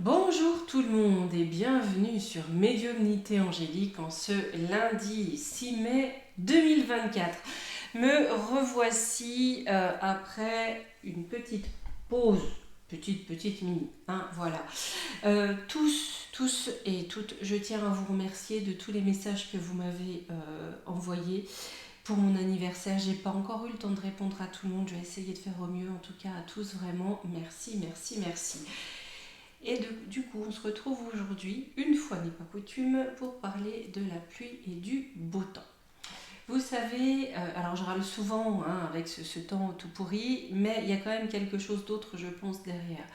Bonjour tout le monde et bienvenue sur Médiumnité Angélique en ce lundi 6 mai 2024. Me revoici après une petite pause, petite mini, hein, voilà. Tous et toutes, je tiens à vous remercier de tous les messages que vous m'avez envoyés pour mon anniversaire. J'ai pas encore eu le temps de répondre à tout le monde, je vais essayer de faire au mieux, en tout cas à tous, vraiment, merci. Et du coup, on se retrouve aujourd'hui, une fois n'est pas coutume, pour parler de la pluie et du beau temps. Vous savez, alors je râle souvent avec ce temps tout pourri, mais il y a quand même quelque chose d'autre, je pense, derrière.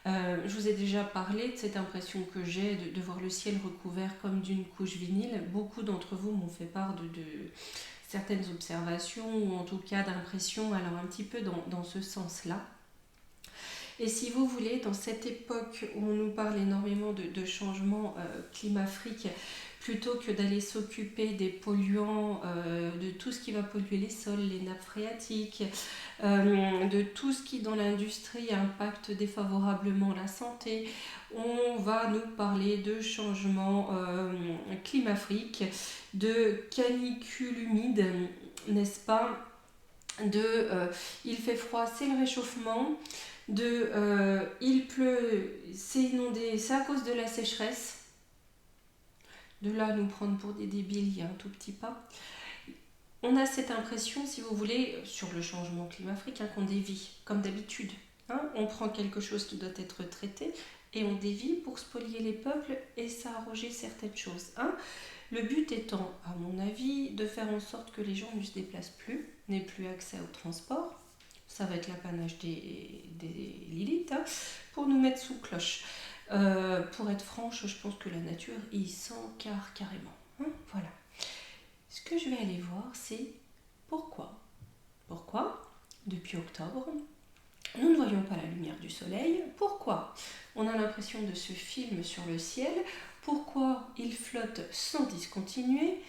Je vous ai déjà parlé de cette impression que j'ai de voir le ciel recouvert comme d'une couche vinyle. Beaucoup d'entre vous m'ont fait part de certaines observations, ou en tout cas d'impressions, alors un petit peu dans ce sens-là. Et si vous voulez, dans cette époque où on nous parle énormément de changements climatiques, plutôt que d'aller s'occuper des polluants, de tout ce qui va polluer les sols, les nappes phréatiques, de tout ce qui dans l'industrie impacte défavorablement la santé, on va nous parler de changements climatiques, de canicules humides, n'est-ce pas, il fait froid, c'est le réchauffement, il pleut, c'est inondé, c'est à cause de la sécheresse. De là à nous prendre pour des débiles, il y a un tout petit pas. On a cette impression, si vous voulez, sur le changement climatique, qu'on dévie, comme d'habitude. On prend quelque chose qui doit être traité et on dévie pour spolier les peuples et s'arroger certaines choses. Le but étant, à mon avis, de faire en sorte que les gens ne se déplacent plus, n'aient plus accès au transport. Ça va être l'apanage des Lilith, pour nous mettre sous cloche. Pour être franche, je pense que la nature y s'encarre carrément. Voilà. Ce que je vais aller voir, c'est pourquoi. Pourquoi, depuis octobre, nous ne voyons pas la lumière du soleil. Pourquoi on a l'impression de ce film sur le ciel. Pourquoi il flotte sans discontinuer.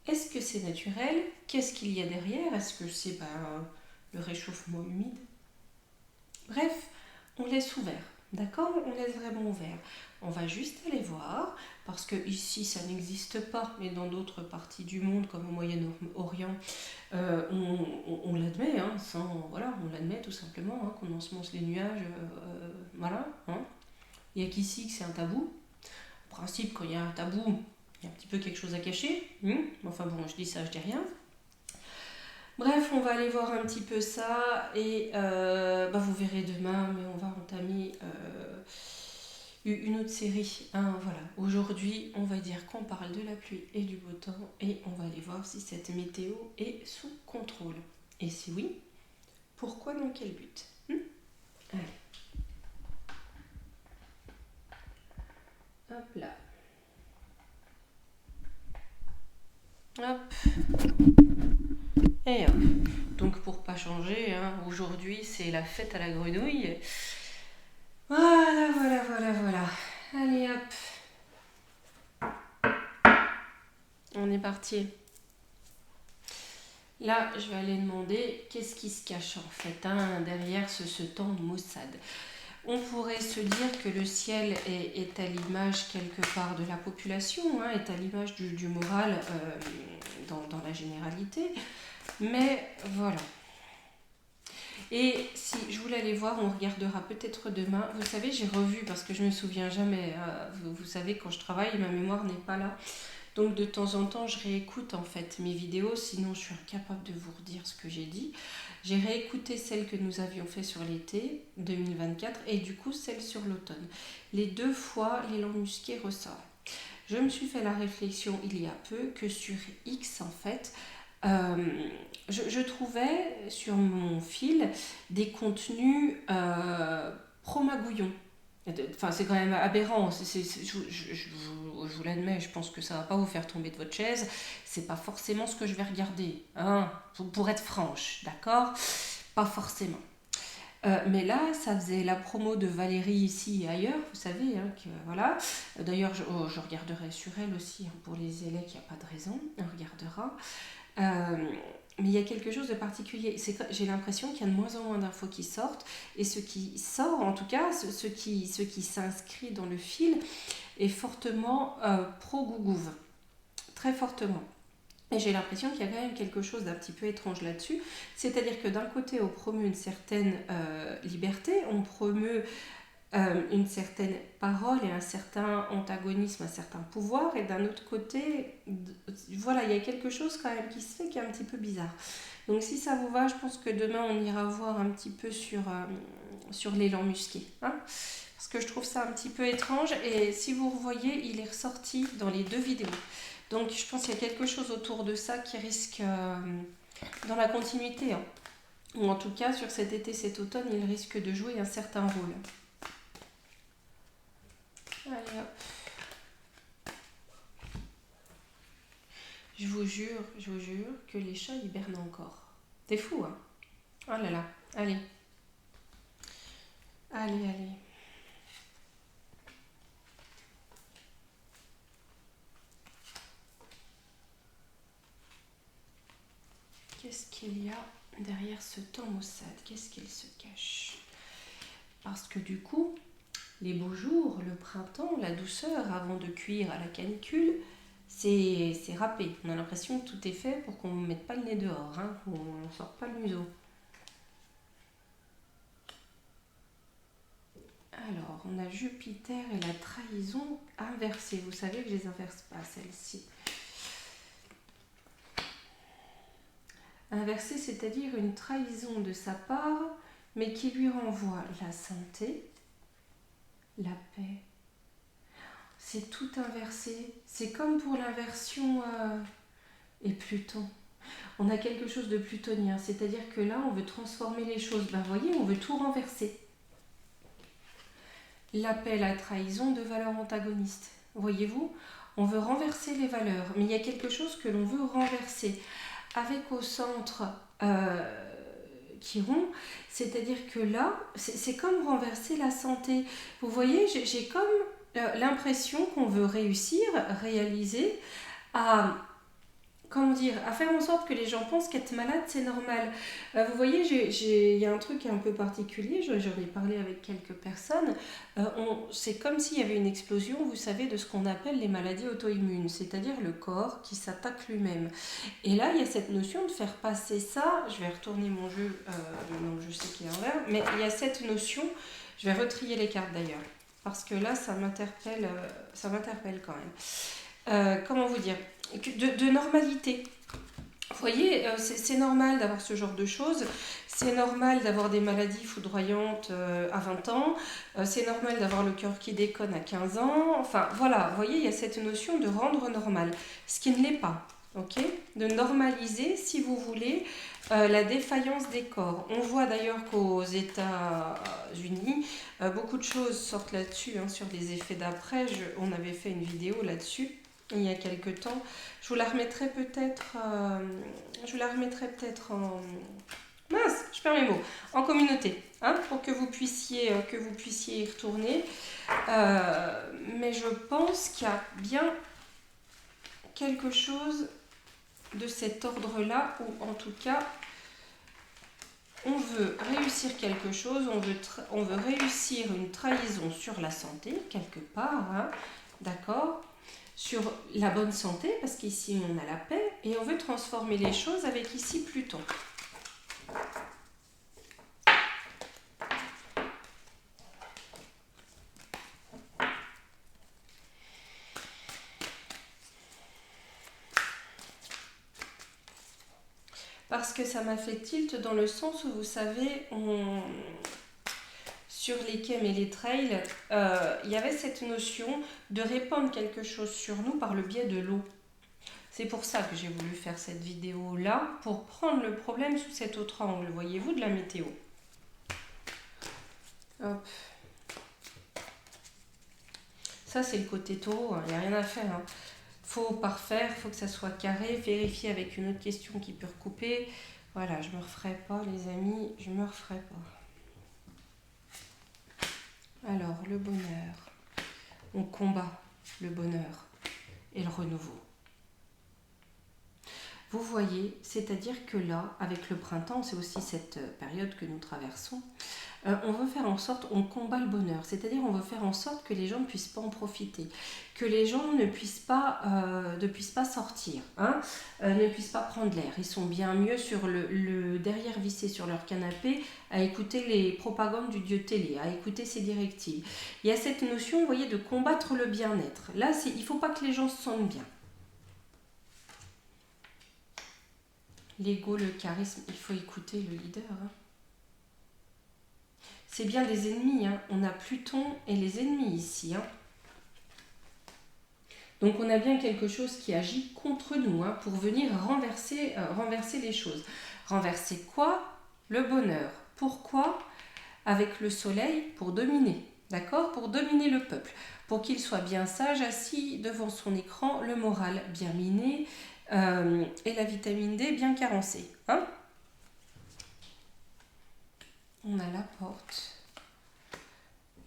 Est-ce que c'est naturel? Qu'est-ce qu'il y a derrière? Est-ce que c'est le réchauffement humide? Bref, on laisse ouvert, d'accord? On laisse vraiment ouvert. On va juste aller voir, parce que ici ça n'existe pas, mais dans d'autres parties du monde, comme au Moyen-Orient, on l'admet, on l'admet tout simplement, qu'on ensemence les nuages, voilà. Il n'y a qu'ici que c'est un tabou. En principe, quand il y a un tabou, il y a un petit peu quelque chose à cacher. Enfin bon, je dis ça, je dis rien. Bref, on va aller voir un petit peu ça et vous verrez demain, mais on va entamer une autre série. Voilà. Aujourd'hui, on va dire qu'on parle de la pluie et du beau temps et on va aller voir si cette météo est sous contrôle. Et si oui, pourquoi, dans quel but? Allez. Hop là. Hop. Et hop. Donc pour pas changer, aujourd'hui c'est la fête à la grenouille. Voilà. Allez hop. On est parti. Là, je vais aller demander qu'est-ce qui se cache en fait derrière ce temps de maussade. On pourrait se dire que le ciel est à l'image quelque part de la population, est à l'image du moral dans la généralité. Mais voilà. Et si je voulais aller voir, on regardera peut-être demain. Vous savez, j'ai revu parce que je me souviens jamais. Vous savez, quand je travaille, ma mémoire n'est pas là. Donc de temps en temps, je réécoute en fait mes vidéos, sinon je suis incapable de vous redire ce que j'ai dit. J'ai réécouté celle que nous avions fait sur l'été 2024 et du coup celle sur l'automne. Les deux fois, l'élan musqué ressort. Je me suis fait la réflexion il y a peu que sur X en fait, je trouvais sur mon fil des contenus pro-magouillon. Enfin, c'est quand même aberrant. Je vous l'admets, je pense que ça va pas vous faire tomber de votre chaise. C'est pas forcément ce que je vais regarder, pour être franche, d'accord? Pas forcément. Mais là, ça faisait la promo de Valérie ici et ailleurs, vous savez, que voilà. D'ailleurs, je regarderai sur elle aussi, pour les élèves, il n'y a pas de raison, on regardera. mais il y a quelque chose de particulier. J'ai l'impression qu'il y a de moins en moins d'infos qui sortent, et ce qui sort, en tout cas, ce qui s'inscrit dans le fil, est fortement pro-Gougouvre, très fortement. Et j'ai l'impression qu'il y a quand même quelque chose d'un petit peu étrange là-dessus. C'est-à-dire que d'un côté, on promeut une certaine liberté, on promeut une certaine parole et un certain antagonisme, un certain pouvoir, et d'un autre côté, voilà, il y a quelque chose quand même qui se fait qui est un petit peu bizarre. Donc si ça vous va, je pense que demain on ira voir un petit peu sur l'élan musqué, hein, parce que je trouve ça un petit peu étrange, et si vous revoyez, il est ressorti dans les deux vidéos. Donc je pense qu'il y a quelque chose autour de ça qui risque, dans la continuité, hein, ou en tout cas sur cet été, cet automne, il risque de jouer un certain rôle. Allez hop. Je vous jure que les chats hibernent encore. C'est fou, hein? Oh là là. Allez. Allez, allez. Qu'est-ce qu'il y a derrière ce temps maussade? Qu'est-ce qu'il se cache? Parce que du coup, les beaux jours, le printemps, la douceur, avant de cuire à la canicule, c'est râpé. On a l'impression que tout est fait pour qu'on ne mette pas le nez dehors, hein, qu'on ne sorte pas le museau. Alors, on a Jupiter et la trahison inversée. Vous savez que je ne les inverse pas, celles-ci. Inversée, c'est-à-dire une trahison de sa part, mais qui lui renvoie la santé, la paix. C'est tout inversé. C'est comme pour l'inversion et Pluton. On a quelque chose de plutonien, c'est-à-dire que là, on veut transformer les choses. Ben, vous voyez, on veut tout renverser. L'appel à trahison de valeurs antagonistes. Voyez-vous, on veut renverser les valeurs, mais il y a quelque chose que l'on veut renverser. Avec au centre Chiron, c'est-à-dire que là, c'est comme renverser la santé. Vous voyez, j'ai comme l'impression qu'on veut réaliser à... Comment dire, à faire en sorte que les gens pensent qu'être malade, c'est normal. Vous voyez, il y a un truc un peu particulier, j'en ai parlé avec quelques personnes. C'est comme s'il y avait une explosion, vous savez, de ce qu'on appelle les maladies auto-immunes, c'est-à-dire le corps qui s'attaque lui-même. Et là, il y a cette notion de faire passer ça, je vais retourner mon jeu, donc je sais qu'il est en vert, mais il y a cette notion, je vais retrier les cartes d'ailleurs, parce que là, ça m'interpelle quand même. Comment vous dire, de normalité. Vous voyez, c'est normal d'avoir ce genre de choses, c'est normal d'avoir des maladies foudroyantes à 20 ans, c'est normal d'avoir le cœur qui déconne à 15 ans, enfin voilà, vous voyez, il y a cette notion de rendre normal, ce qui ne l'est pas, ok? De normaliser, si vous voulez, la défaillance des corps. On voit d'ailleurs qu'aux États-Unis, beaucoup de choses sortent là-dessus, hein, sur les effets d'après, on avait fait une vidéo là-dessus il y a quelques temps. Je vous la remettrai peut-être en... Mince, je perds mes mots. En communauté, hein, pour que vous puissiez y retourner. Mais je pense qu'il y a bien quelque chose de cet ordre-là, où en tout cas, on veut réussir quelque chose, on veut réussir une trahison sur la santé, quelque part, hein, d'accord ? Sur la bonne santé, parce qu'ici on a la paix, et on veut transformer les choses avec ici Pluton. Parce que ça m'a fait tilt dans le sens où, vous savez, sur les chems et les trails, il y avait cette notion de répandre quelque chose sur nous par le biais de l'eau. C'est pour ça que j'ai voulu faire cette vidéo-là, pour prendre le problème sous cet autre angle, voyez-vous, de la météo. Hop. Ça, c'est le côté taureau, il n'y a rien à faire. Hein. Faut parfaire, faut que ça soit carré, vérifier avec une autre question qui peut recouper. Voilà, je me referai pas, les amis, je me referai pas. Alors, le bonheur. On combat le bonheur et le renouveau. Vous voyez, c'est-à-dire que là, avec le printemps, c'est aussi cette période que nous traversons, on veut faire en sorte, on combat le bonheur, c'est-à-dire on veut faire en sorte que les gens ne puissent pas en profiter, que les gens ne puissent pas sortir, hein, ne puissent pas prendre l'air. Ils sont bien mieux sur le derrière vissé sur leur canapé à écouter les propagandes du dieu télé, à écouter ses directives. Il y a cette notion, vous voyez, de combattre le bien-être. Là, il ne faut pas que les gens se sentent bien. L'ego, le charisme, il faut écouter le leader, hein. C'est bien des ennemis, hein. On a Pluton et les ennemis ici, hein. Donc on a bien quelque chose qui agit contre nous, hein, pour venir renverser les choses. Renverser quoi? Le bonheur. Pourquoi? Avec le soleil, pour dominer, d'accord? Pour dominer le peuple, pour qu'il soit bien sage, assis devant son écran, le moral bien miné et la vitamine D bien carencée, hein? On a la porte.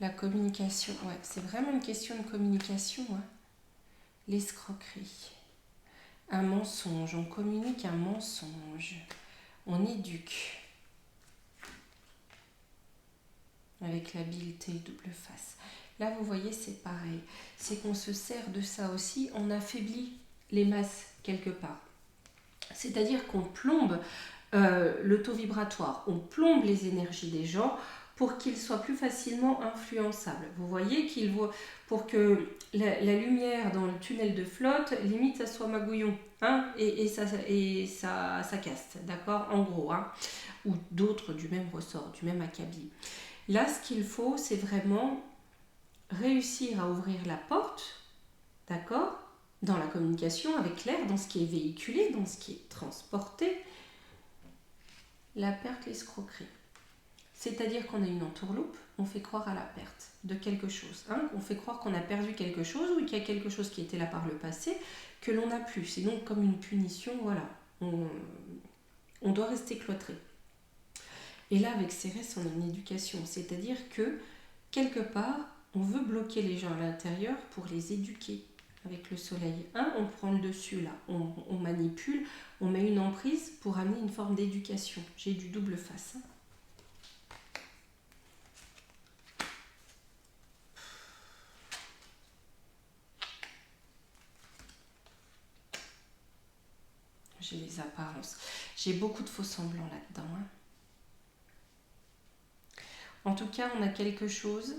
La communication, ouais, c'est vraiment une question de communication, hein. L'escroquerie. Un mensonge, on communique un mensonge. On éduque. Avec l'habileté double face. Là, vous voyez, c'est pareil. C'est qu'on se sert de ça aussi, on affaiblit les masses quelque part. C'est-à-dire qu'on plombe le taux vibratoire, on plombe les énergies des gens pour qu'ils soient plus facilement influençables. Vous voyez pour que la lumière dans le tunnel de flotte, limite ça soit magouillon, hein, et ça caste, d'accord, en gros, hein, ou d'autres du même ressort, du même acabit. Là, ce qu'il faut, c'est vraiment réussir à ouvrir la porte, d'accord, dans la communication avec l'air, dans ce qui est véhiculé, dans ce qui est transporté. La perte, l'escroquerie. C'est-à-dire qu'on a une entourloupe, on fait croire à la perte de quelque chose. Hein, on fait croire qu'on a perdu quelque chose ou qu'il y a quelque chose qui était là par le passé que l'on n'a plus. C'est donc comme une punition, voilà. On doit rester cloîtré. Et là, avec Cérès, on a une éducation. C'est-à-dire que, quelque part, on veut bloquer les gens à l'intérieur pour les éduquer. Avec le soleil, hein, on prend le dessus là, on manipule, on met une emprise pour amener une forme d'éducation. J'ai du double face. Hein. J'ai les apparences. J'ai beaucoup de faux semblants là-dedans. Hein. En tout cas, on a quelque chose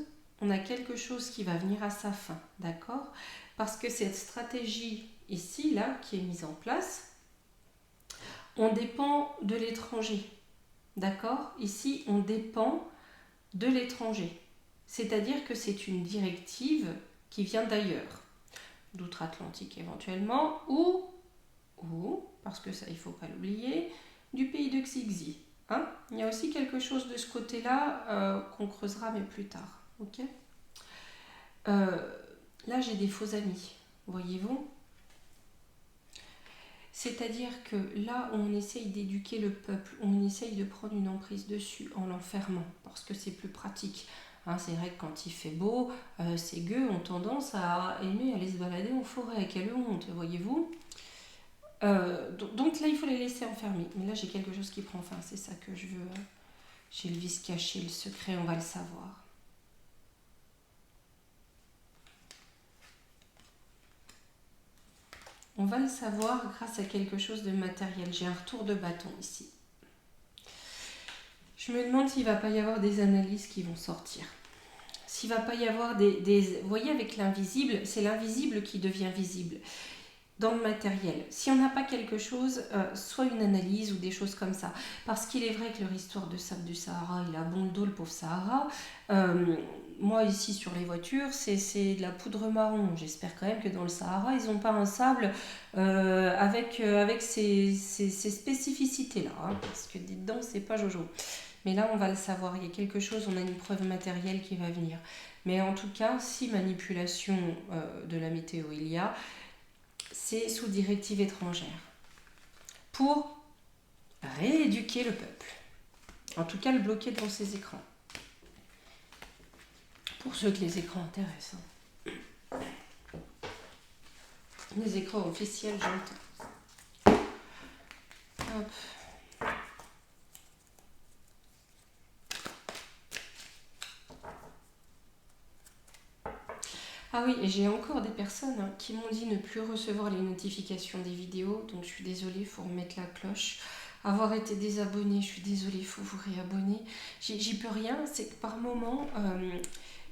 qui va venir à sa fin, d'accord? Parce que cette stratégie ici, là, qui est mise en place, on dépend de l'étranger, d'accord? Ici, on dépend de l'étranger. C'est-à-dire que c'est une directive qui vient d'ailleurs, d'outre-Atlantique éventuellement, ou, parce que ça, il ne faut pas l'oublier, du pays de Xixi. Hein, il y a aussi quelque chose de ce côté-là qu'on creusera, mais plus tard. Okay, là, j'ai des faux amis, voyez-vous. C'est-à-dire que là, on essaye d'éduquer le peuple, on essaye de prendre une emprise dessus en l'enfermant, parce que c'est plus pratique. Hein, c'est vrai que quand il fait beau, ces gueux ont tendance à aimer aller se balader en forêt. Quelle honte, voyez-vous. Donc là, il faut les laisser enfermer. Mais là, j'ai quelque chose qui prend fin. C'est ça que je veux. J'ai le vice caché, le secret, on va le savoir. On va le savoir grâce à quelque chose de matériel. J'ai un retour de bâton ici. Je me demande s'il ne va pas y avoir des analyses qui vont sortir. S'il ne va pas y avoir des... Vous voyez, avec l'invisible, c'est l'invisible qui devient visible. Dans le matériel. Si on n'a pas quelque chose, soit une analyse ou des choses comme ça. Parce qu'il est vrai que leur histoire de sable du Sahara, il a bon le dos, le pauvre Sahara. Moi, ici, sur les voitures, c'est de la poudre marron. J'espère quand même que dans le Sahara, ils n'ont pas un sable avec ces spécificités-là. Hein, parce que dedans, c'est pas Jojo. Mais là, on va le savoir. Il y a quelque chose, on a une preuve matérielle qui va venir. Mais en tout cas, si manipulation de la météo il y a, c'est sous directive étrangère pour rééduquer le peuple. En tout cas, le bloquer dans ses écrans. Pour ceux que les écrans intéressent. Les écrans officiels, j'entends. Hop. Ah oui, et j'ai encore des personnes qui m'ont dit ne plus recevoir les notifications des vidéos, donc je suis désolée, il faut remettre la cloche. Avoir été désabonné, je suis désolée, il faut vous réabonner. J'y peux rien, c'est que par moment,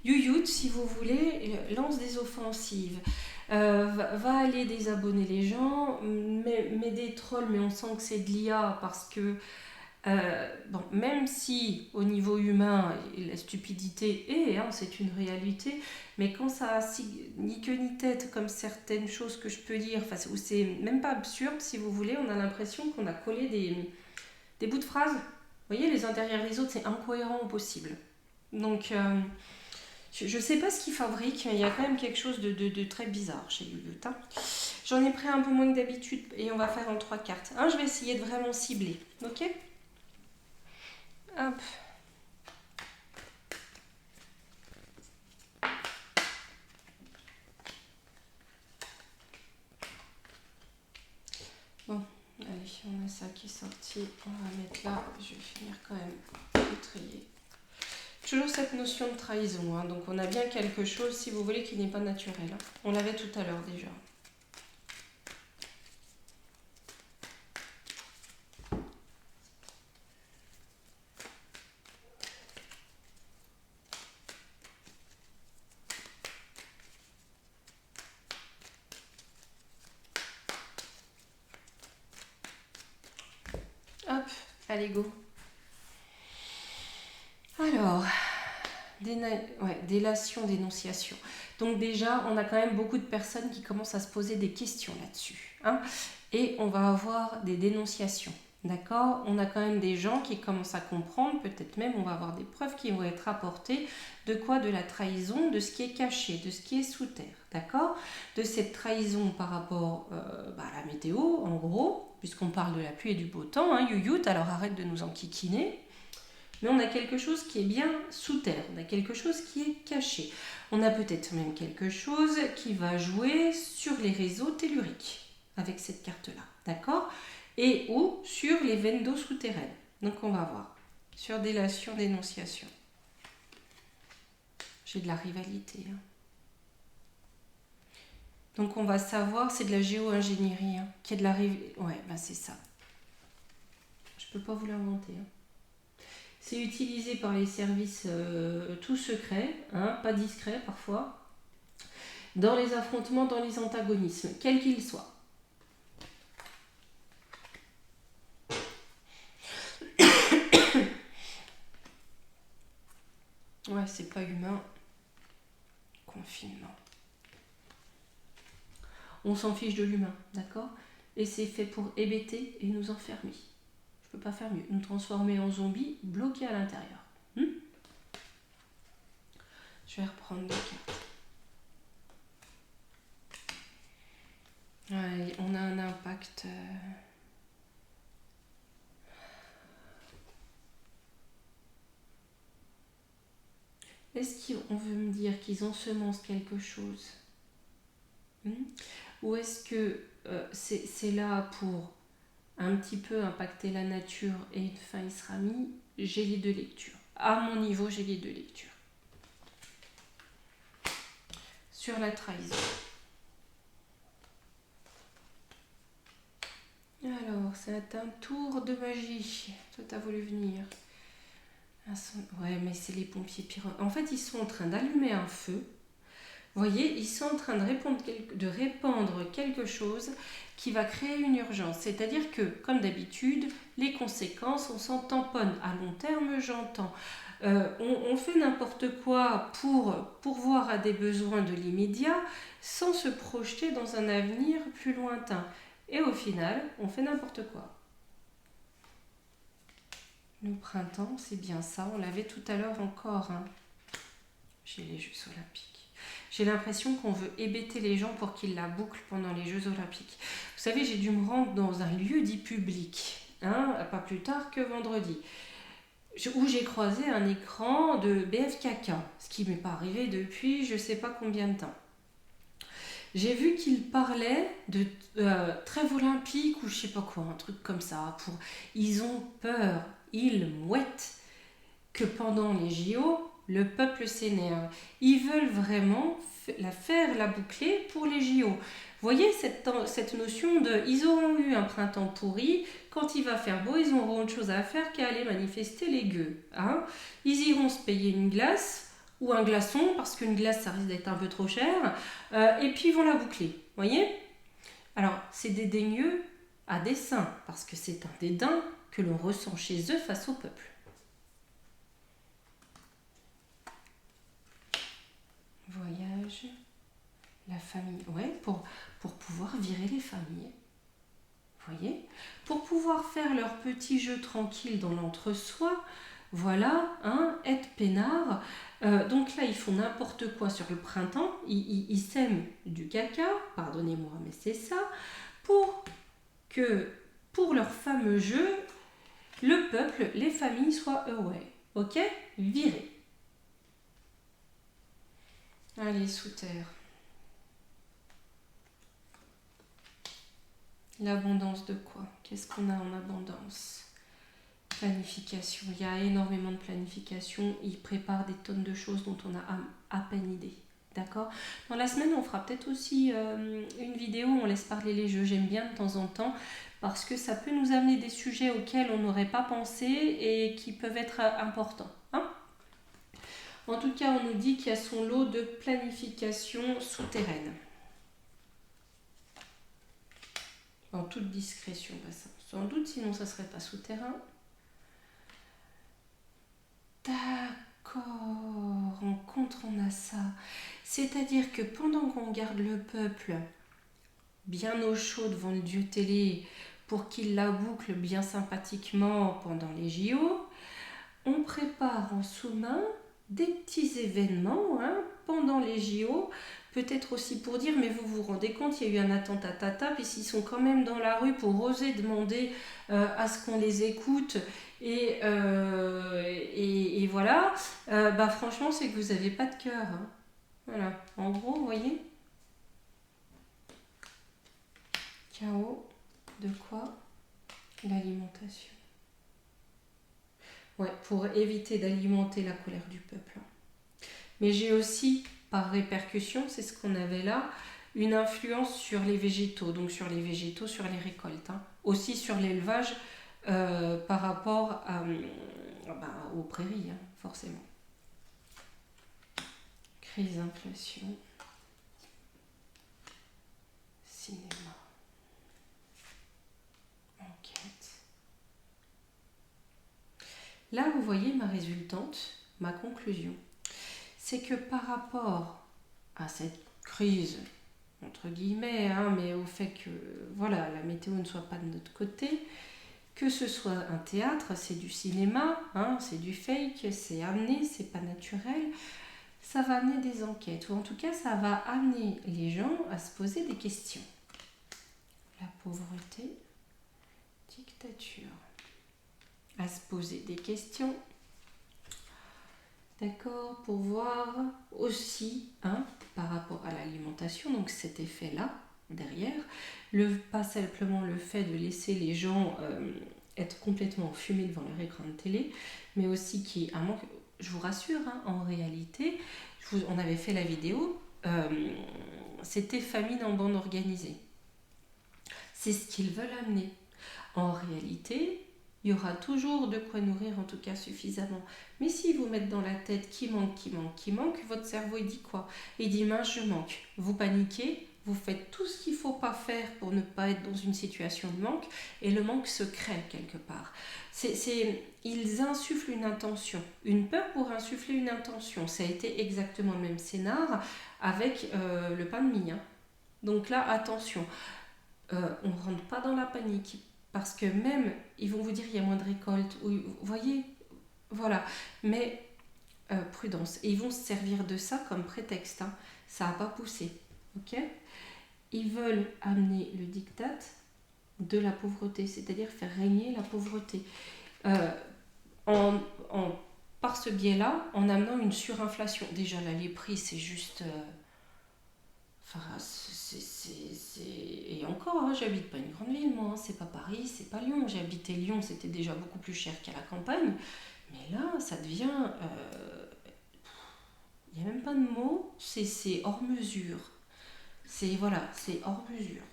YouYout, si vous voulez, lance des offensives, va aller désabonner les gens, met des trolls, mais on sent que c'est de l'IA parce que bon, même si au niveau humain, la stupidité est, c'est une réalité, mais quand ça a ni queue ni tête, comme certaines choses que je peux dire, où c'est même pas absurde, si vous voulez, on a l'impression qu'on a collé des bouts de phrases. Vous voyez, les uns derrière les autres, c'est incohérent au possible. Donc, je sais pas ce qu'ils fabriquent, mais il y a quand même quelque chose de très bizarre chez YouYout. J'en ai pris un peu moins que d'habitude et on va faire en 3 cartes. Je vais essayer de vraiment cibler, ok? Hop. Bon, allez, on a ça qui est sorti. On va mettre là. Je vais finir quand même de trier. Toujours cette notion de trahison. Donc on a bien quelque chose, si vous voulez, qui n'est pas naturel. On l'avait tout à l'heure déjà. Hop, allez go. Alors, délation, dénonciation. Donc déjà, on a quand même beaucoup de personnes qui commencent à se poser des questions là-dessus. Et on va avoir des dénonciations. D'accord? On a quand même des gens qui commencent à comprendre, peut-être même on va avoir des preuves qui vont être apportées. De quoi? De la trahison, de ce qui est caché, de ce qui est sous terre. D'accord? De cette trahison par rapport à la météo, en gros, puisqu'on parle de la pluie et du beau temps. YouYout, alors arrête de nous enquiquiner. Mais on a quelque chose qui est bien sous terre, on a quelque chose qui est caché. On a peut-être même quelque chose qui va jouer sur les réseaux telluriques avec cette carte-là, d'accord? Et ou sur les veines d'eau souterraines. Donc on va voir. Sur délation, dénonciation. J'ai de la rivalité. Donc on va savoir, c'est de la géo-ingénierie. Qu'il y a de la rivalité. Ouais, c'est ça. Je peux pas vous l'inventer. C'est utilisé par les services tout secrets, pas discrets parfois, dans les affrontements, dans les antagonismes, quels qu'ils soient. Ouais, c'est pas humain. Confinement. On s'en fiche de l'humain, d'accord? Et c'est fait pour hébéter et nous enfermer. Je peux pas faire mieux. Nous transformer en zombies, bloqués à l'intérieur. Je vais reprendre des cartes. Ouais, on a un impact. Est-ce qu'on veut me dire qu'ils ensemencent quelque chose? Ou est-ce que c'est là pour un petit peu impacter la nature et une fin il sera mis? J'ai les deux lectures. À mon niveau, j'ai les deux lectures. Sur la trahison. Alors, c'est un tour de magie. Toi, t'as voulu venir. Ouais, mais c'est les pompiers pyromans. En fait, ils sont en train d'allumer un feu. Vous voyez, ils sont en train de répandre quelque chose qui va créer une urgence. C'est-à-dire que, comme d'habitude, les conséquences, on s'en tamponne. À long terme, j'entends. On fait n'importe quoi pour pourvoir à des besoins de l'immédiat sans se projeter dans un avenir plus lointain. Et au final, on fait n'importe quoi. Le printemps, c'est bien ça. On l'avait tout à l'heure encore. J'ai les Jeux Olympiques. J'ai l'impression qu'on veut hébéter les gens pour qu'ils la bouclent pendant les Jeux Olympiques. Vous savez, j'ai dû me rendre dans un lieu dit public, pas plus tard que vendredi, où j'ai croisé un écran de BFKK, ce qui ne m'est pas arrivé depuis je ne sais pas combien de temps. J'ai vu qu'il parlait de trêve olympique ou je sais pas quoi, un truc comme ça. Ils ont peur, ils mouettent que pendant les JO, le peuple s'énerve. Ils veulent vraiment faire la boucler pour les JO. Vous voyez cette notion de ils auront eu un printemps pourri, quand il va faire beau, ils auront autre chose à faire qu'à aller manifester les gueux. Hein. Ils iront se payer une glace ou un glaçon, parce qu'une glace ça risque d'être un peu trop cher, et puis ils vont la boucler. Vous voyez. Alors c'est dédaigneux à dessein, parce que c'est un dédain que l'on ressent chez eux face au peuple. Voyage, la famille, ouais, pour pouvoir virer les familles. Vous voyez, pour pouvoir faire leur petit jeu tranquille dans l'entre-soi, voilà, hein, être peinard. Donc là, ils font n'importe quoi sur le printemps, ils sèment du caca, pardonnez-moi, mais c'est ça, pour leur fameux jeu, le peuple, les familles soient away. Ok. Virez. Allez, sous terre. L'abondance de quoi? Qu'est-ce qu'on a en abondance? Planification. Il y a énormément de planification. Ils préparent des tonnes de choses dont on a à peine idée. D'accord? Dans la semaine, on fera peut-être aussi une vidéo où on laisse parler les jeux. J'aime bien de temps en temps parce que ça peut nous amener des sujets auxquels on n'aurait pas pensé et qui peuvent être importants. Hein? En tout cas, on nous dit qu'il y a son lot de planification souterraine. En toute discrétion, sans doute, sinon ça ne serait pas souterrain. D'accord, en contre on a ça. C'est-à-dire que pendant qu'on garde le peuple bien au chaud devant le dieu télé pour qu'il la boucle bien sympathiquement pendant les JO, on prépare en sous-main des petits événements pendant les JO, peut-être aussi pour dire, mais vous vous rendez compte, il y a eu un attentat puis s'ils sont quand même dans la rue pour oser demander à ce qu'on les écoute, et voilà, franchement, c'est que vous n'avez pas de cœur. Hein. Voilà, en gros, vous voyez, chaos, de quoi? L'alimentation. Ouais, pour éviter d'alimenter la colère du peuple. Mais j'ai aussi, par répercussion, c'est ce qu'on avait là, une influence sur les végétaux, donc sur les végétaux, sur les récoltes. Hein. Aussi sur l'élevage par rapport aux prairies, hein, forcément. Crise, inflation, cinéma, enquête. Là, vous voyez ma résultante, ma conclusion. C'est que par rapport à cette crise, entre guillemets, mais au fait que voilà, la météo ne soit pas de notre côté, que ce soit un théâtre, c'est du cinéma, c'est du fake, c'est amené, c'est pas naturel, ça va amener des enquêtes, ou en tout cas ça va amener les gens à se poser des questions. La pauvreté, dictature, à se poser des questions. D'accord, pour voir aussi, par rapport à l'alimentation, donc cet effet-là, derrière, pas simplement le fait de laisser les gens être complètement fumés devant leur écran de télé, mais aussi qu'il y ait un manque, je vous rassure, en réalité, on avait fait la vidéo, c'était famine en bande organisée. C'est ce qu'ils veulent amener. En réalité, il y aura toujours de quoi nourrir, en tout cas suffisamment. Mais si vous mettez dans la tête qui manque, votre cerveau il dit quoi? Il dit mince, je manque. Vous paniquez, vous faites tout ce qu'il ne faut pas faire pour ne pas être dans une situation de manque, et le manque se crée quelque part. Ils insufflent une intention, une peur pour insuffler une intention. Ça a été exactement le même scénar avec le pain de mie. Donc là, attention, on ne rentre pas dans la panique. Parce que même, ils vont vous dire qu'il y a moins de récoltes. Vous voyez, voilà. Mais prudence. Et ils vont se servir de ça comme prétexte. Ça n'a pas poussé. Ok? Ils veulent amener le diktat de la pauvreté, c'est-à-dire faire régner la pauvreté. Par ce biais-là, en amenant une surinflation. Déjà, là, les prix, c'est juste... Enfin, et encore, hein, j'habite pas une grande ville, moi, hein. C'est pas Paris, c'est pas Lyon. J'ai habité Lyon, c'était déjà beaucoup plus cher qu'à la campagne. Mais là, ça devient... Il n'y a même pas de mots, c'est hors mesure. C'est voilà, c'est hors mesure.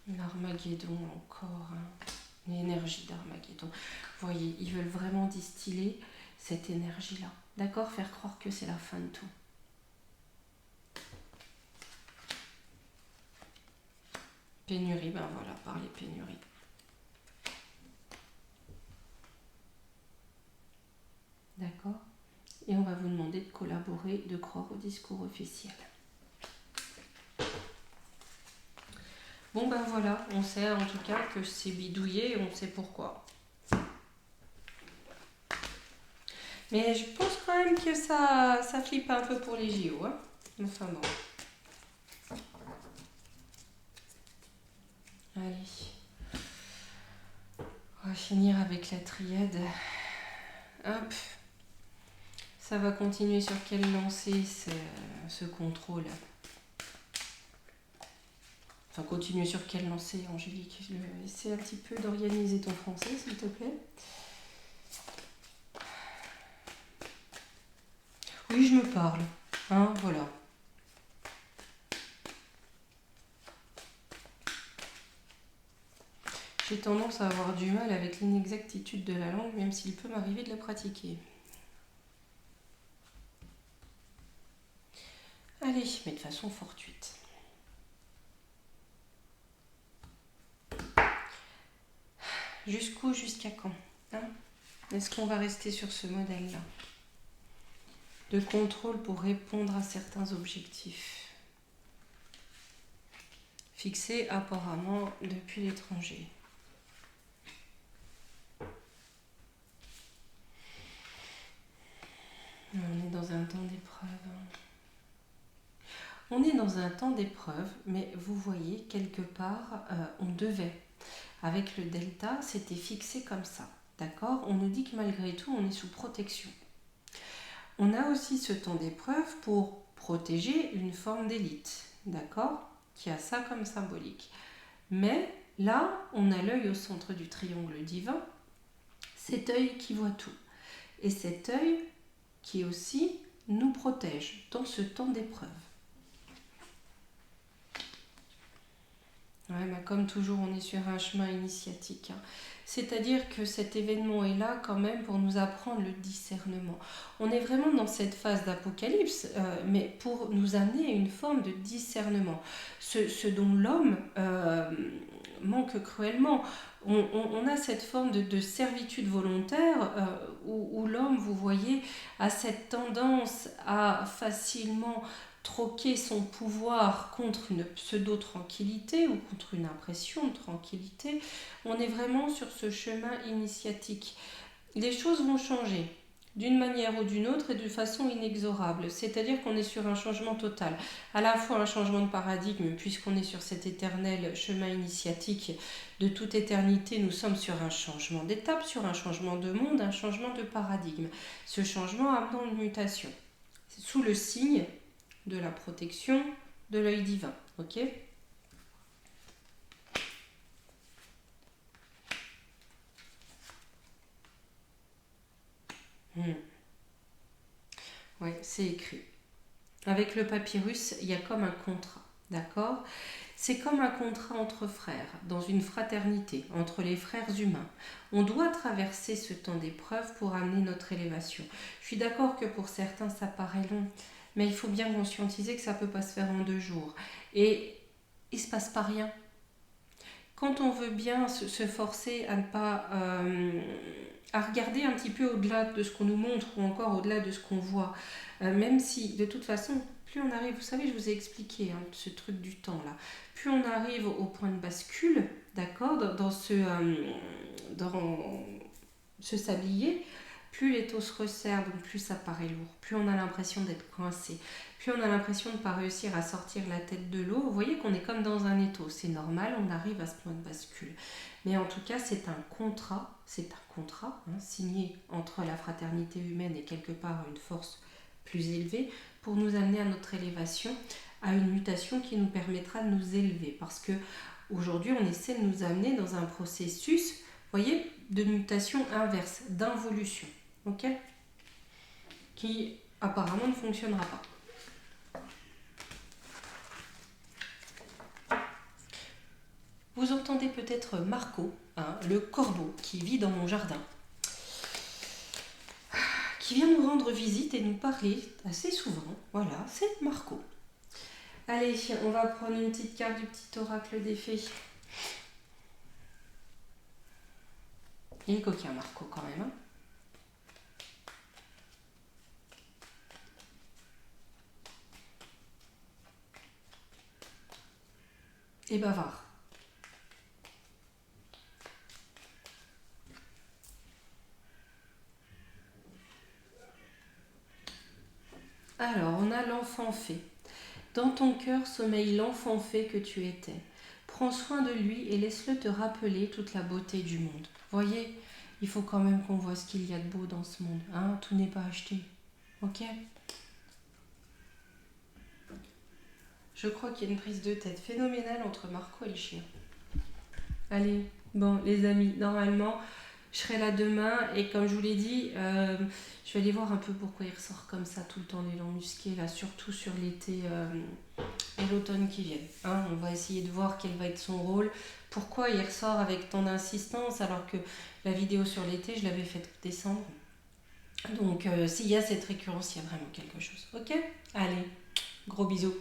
L'Armageddon encore, hein. L'énergie d'Armageddon. Vous voyez, ils veulent vraiment distiller cette énergie-là. D'accord? Faire croire que c'est la fin de tout. Pénurie, ben voilà, parler pénurie. D'accord? Et on va vous demander de collaborer, de croire au discours officiel. Bon ben voilà, on sait en tout cas que c'est bidouillé et on sait pourquoi. Mais je pense quand même que ça flippe un peu pour les JO. Hein. Enfin bon. Allez. On va finir avec la triade. Hop. Ça va continuer sur quelle lancée ce contrôle? Enfin, continuer sur quelle lancée, Angélique? Essaie un petit peu d'organiser ton français, s'il te plaît. Oui, je me parle. Hein, voilà. J'ai tendance à avoir du mal avec l'inexactitude de la langue, même s'il peut m'arriver de la pratiquer. Allez, mais de façon fortuite. Jusqu'où, jusqu'à quand, hein? Est-ce qu'on va rester sur ce modèle-là de contrôle pour répondre à certains objectifs fixés apparemment depuis l'étranger? On est dans un temps d'épreuve. On est dans un temps d'épreuve, mais vous voyez, quelque part, on devait. Avec le delta, c'était fixé comme ça. D'accord? On nous dit que malgré tout, on est sous protection. On a aussi ce temps d'épreuve pour protéger une forme d'élite. D'accord? Qui a ça comme symbolique. Mais là, on a l'œil au centre du triangle divin, cet œil qui voit tout. Et cet œil qui aussi nous protège dans ce temps d'épreuve. Ouais, bah comme toujours, on est sur un chemin initiatique. Hein. C'est-à-dire que cet événement est là quand même pour nous apprendre le discernement. On est vraiment dans cette phase d'apocalypse, mais pour nous amener à une forme de discernement. Ce dont l'homme manque cruellement. On a cette forme de servitude volontaire où l'homme, vous voyez, a cette tendance à facilement troquer son pouvoir contre une pseudo-tranquillité ou contre une impression de tranquillité. On est vraiment sur ce chemin initiatique. Les choses vont changer d'une manière ou d'une autre et de façon inexorable. C'est-à-dire qu'on est sur un changement total. À la fois un changement de paradigme, puisqu'on est sur cet éternel chemin initiatique de toute éternité, nous sommes sur un changement d'étape, sur un changement de monde, un changement de paradigme. Ce changement amenant une mutation. C'est sous le signe de la protection de l'œil divin. Ok ? Oui, c'est écrit. Avec le papyrus, il y a comme un contrat. D'accord ? C'est comme un contrat entre frères, dans une fraternité, entre les frères humains. On doit traverser ce temps d'épreuve pour amener notre élévation. Je suis d'accord que pour certains, ça paraît long, mais il faut bien conscientiser que ça ne peut pas se faire en 2 jours. Et il ne se passe pas rien. Quand on veut bien se forcer à ne pas... à regarder un petit peu au-delà de ce qu'on nous montre ou encore au-delà de ce qu'on voit, même si de toute façon, plus on arrive, vous savez, je vous ai expliqué hein, ce truc du temps là, plus on arrive au point de bascule, d'accord, dans ce sablier, plus l'étau se resserre, donc plus ça paraît lourd, plus on a l'impression d'être coincé, plus on a l'impression de ne pas réussir à sortir la tête de l'eau. Vous voyez qu'on est comme dans un étau, c'est normal, on arrive à ce point de bascule. Mais en tout cas, c'est un contrat hein, signé entre la fraternité humaine et quelque part une force plus élevée pour nous amener à notre élévation, à une mutation qui nous permettra de nous élever. Parce que aujourd'hui, on essaie de nous amener dans un processus, vous voyez, de mutation inverse, d'involution, ok, qui apparemment ne fonctionnera pas. Vous entendez peut-être Marco, hein, le corbeau qui vit dans mon jardin, qui vient nous rendre visite et nous parler assez souvent. Voilà, c'est Marco. Allez, on va prendre une petite carte du petit oracle des fées. Il est coquin, Marco, quand même. Hein, et bavard. Alors, on a l'enfant fée. Dans ton cœur sommeille l'enfant fée que tu étais. Prends soin de lui et laisse-le te rappeler toute la beauté du monde. Voyez, il faut quand même qu'on voit ce qu'il y a de beau dans ce monde. Hein, tout n'est pas acheté. Ok ? Je crois qu'il y a une prise de tête phénoménale entre Marco et le chien. Allez, bon les amis, normalement, je serai là demain et comme je vous l'ai dit, je vais aller voir un peu pourquoi il ressort comme ça tout le temps l'élan musqué, là, surtout sur l'été et l'automne qui viennent. Hein, on va essayer de voir quel va être son rôle, pourquoi il ressort avec tant d'insistance alors que la vidéo sur l'été, je l'avais faite décembre. Donc s'il y a cette récurrence, il y a vraiment quelque chose. Ok ? Allez, gros bisous.